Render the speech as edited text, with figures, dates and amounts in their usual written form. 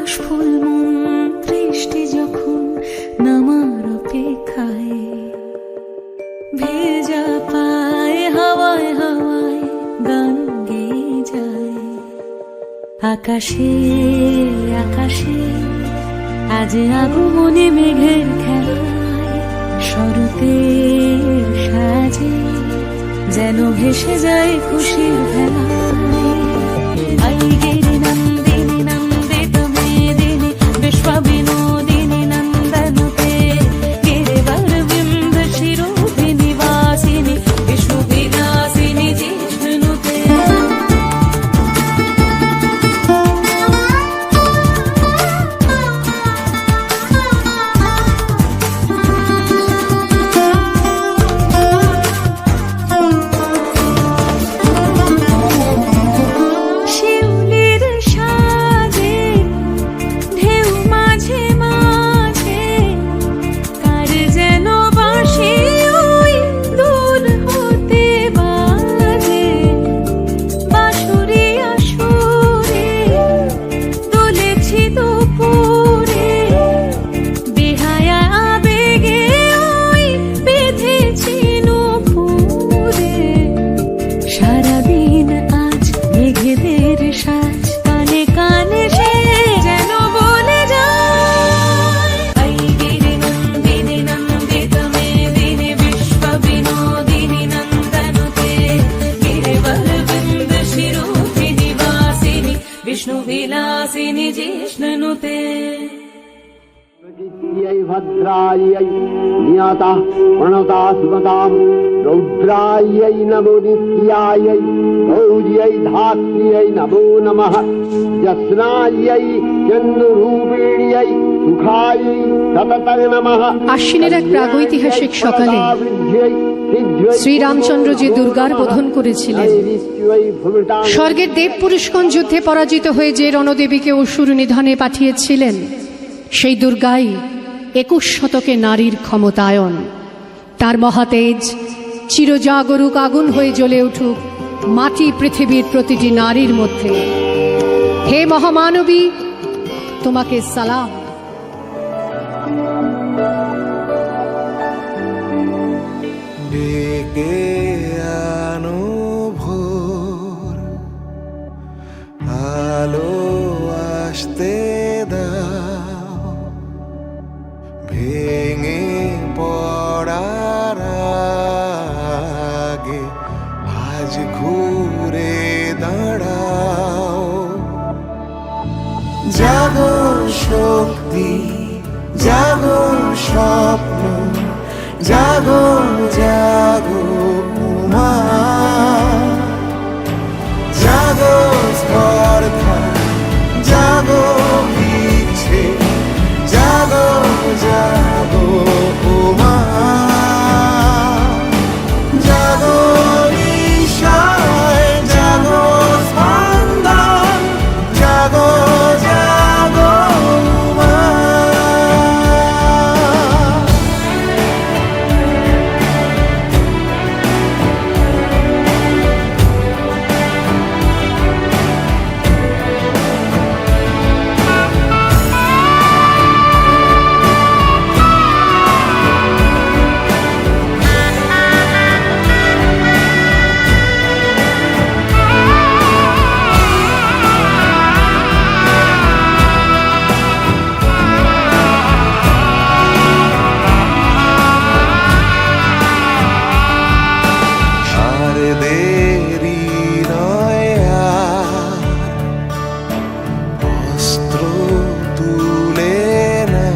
আকাশ ফুল মন দৃষ্টি যখন নামার অপেক্ষায়, ভেজা পায় হাওয়ায় হাওয়ায় গান গেয়ে যায়। আকাশে আকাশে আজ আগমনে মেঘের খেলায়, শরতের সাজে যেন ভেসে যায় খুশির ভেলায়। আইগিরি নন্দিনী নন্দিত মেদিনী বিশ্ববিনোদিনী নন্দনুতে, গিরিবর বিন্দ শিরোভিনী বাসিনী বিষ্ণুবিলাসিনী জিষ্ণুতে। विष्णुविलासिनी जिष्णुते। भद्रायै नियतः प्रणता सुमतां, रौद्रायै नमो नित्यायै, गौर्यै धात्र्यै नमो नमः, जस्नायै चन्द्ररूपिण्यै सुखायै सततं नमः। আশ্বিনের এক প্রাগৈতিহাসিক সকালে শ্রীরামচন্দ্র যে দুর্গার বোধন করেছিলেন, স্বর্গের দেব পুরুষগণ যুদ্ধে পরাজিত হয়ে যে রণদেবীকে অসুর নিধনে পাঠিয়েছিলেন, সেই দুর্গাই 21 শতকে নারীর ক্ষমতায়ন। তার মহাতেজ চিরজাগরুক আগুন হয়ে জ্বলে উঠুক মাটি পৃথিবীর প্রতিটি নারীর মধ্যে। হে মহামানবী, তোমাকে সালাম। ডেকে আনো ভোর, আলো আসতে দাও, ভেঙে পড়ার আগে আজ ঘুরে দাঁড়াও। জাগো শক্তি, জাগো স্বপ্ন, জাগো জাগো উমা, জাগো স্পর্ধা, জাগো ইচ্ছে, জাগো জাগো উমা, জাগো ঈশায়, জাগো স্পন্দন, জাগো জাগো উমা। তুলে না,